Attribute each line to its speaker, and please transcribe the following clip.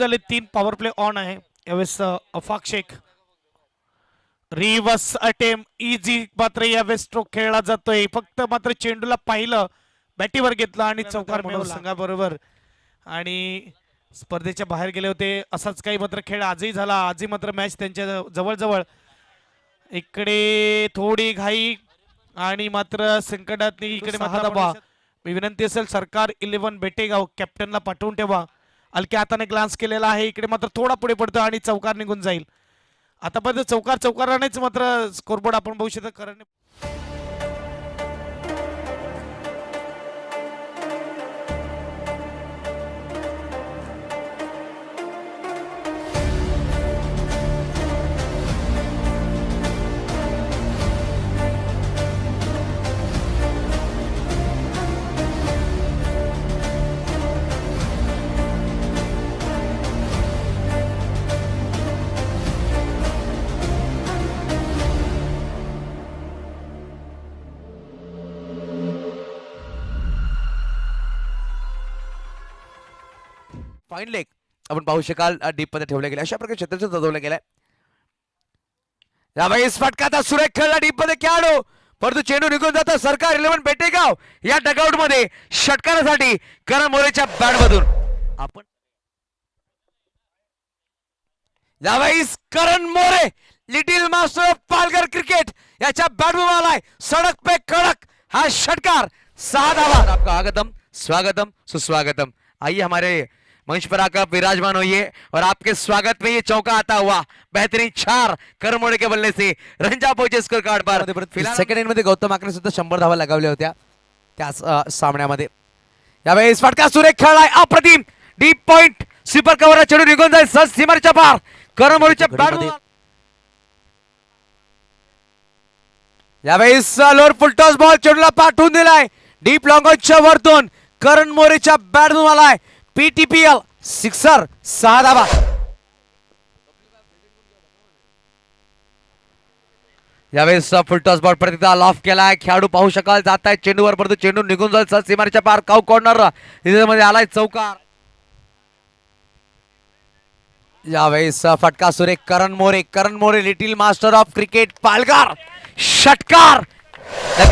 Speaker 1: झाले 3 power play on आहे यावेळेस Afaq Shaikh reverse attempt easy मात्र यावेळेस स्ट्रोक खेळला जातोय फक्त मात्र चेंडूला पाहिलं बॅटीवर घेतला आणि चौकार मिळवला संघाबरोबर आणि स्पर्धेच्या बाहेर गेले होते असाच काही मात्र खेळ आजही झाला आजही मात्र मॅच त्यांच्या जवळ जवळ इकडे थोडी घाई आणि मात्र संकटात इकडे मात्र मी विनंती असेल सरकार 11 बेटेगाव कॅप्टनला पाठवून ठेवा हलक्या हाताने ग्लान्स केलेला आहे इकडे मात्र थोडा पुढे पडतो आणि चौकार निघून जाईल आतापर्यंत चौकारानेच मात्र स्कोरबोर्ड आपण बघू शकतो कारण
Speaker 2: फाईन लेग आपण पाहू शकाल डीप मध्ये ठेवले गेले अशा प्रकारे क्षेत्राचं सजवलं गेलंय यावेळेस फटका सुरेख खेळला डीप मध्ये खेळाडू परंतु चेंडू निघून जातो सरकार 11 बेटेगाव या डगआउट मध्ये षटकारासाठी करण मोरेच्या बॅट मधून आपण यावेळेस Karan More little master of Palghar cricket याच्या बॅट मधून आलाय सड़क पे कड़क हा षटकार 6 धावा आपका आगतम स्वागतम सुस्वागतम आइए हमारे मंच पर आकर विराजमान होइए और आपके स्वागत में ये चौका आता हुआ बेहतरीन 4 करमोडे के बल्ले से रंजा पहुंचे स्कोर कार्ड पर सेकंड इनिंग मध्ये गौतम आकरे सुद्धा 100 धावा लगावल्या होत्या त्या सामन्यामध्ये यावेळेस फटका सुरेख खेळलाय अप्रतिम डीप पॉइंट स्वीपर कव्हर चेंडू निघून जाईल सहज सीमारेच्या पार करमोडीच्या बॅट यावेळेस लोअर फुल टॉस बॉल चेंडूला पाठवून दिलाय डीप लॉंगॉनच्या वरतून करण मोरेच्या बॅटमधून आलाय पीटीपीएल सिक्सर 6 धावा यावेळेस फुल टॉस बॉल प्रतिदा लॉफ केलाय खेळाडू पाहू शकाल जात आहे चेंडूवर परंतु चेंडू निघून जाईल सहज सीमारेच्या पार काऊ कॉर्नर मध्ये आलाय चौकार यावेळेस फटका सुरेख Karan More little master of cricket Palghar षटकार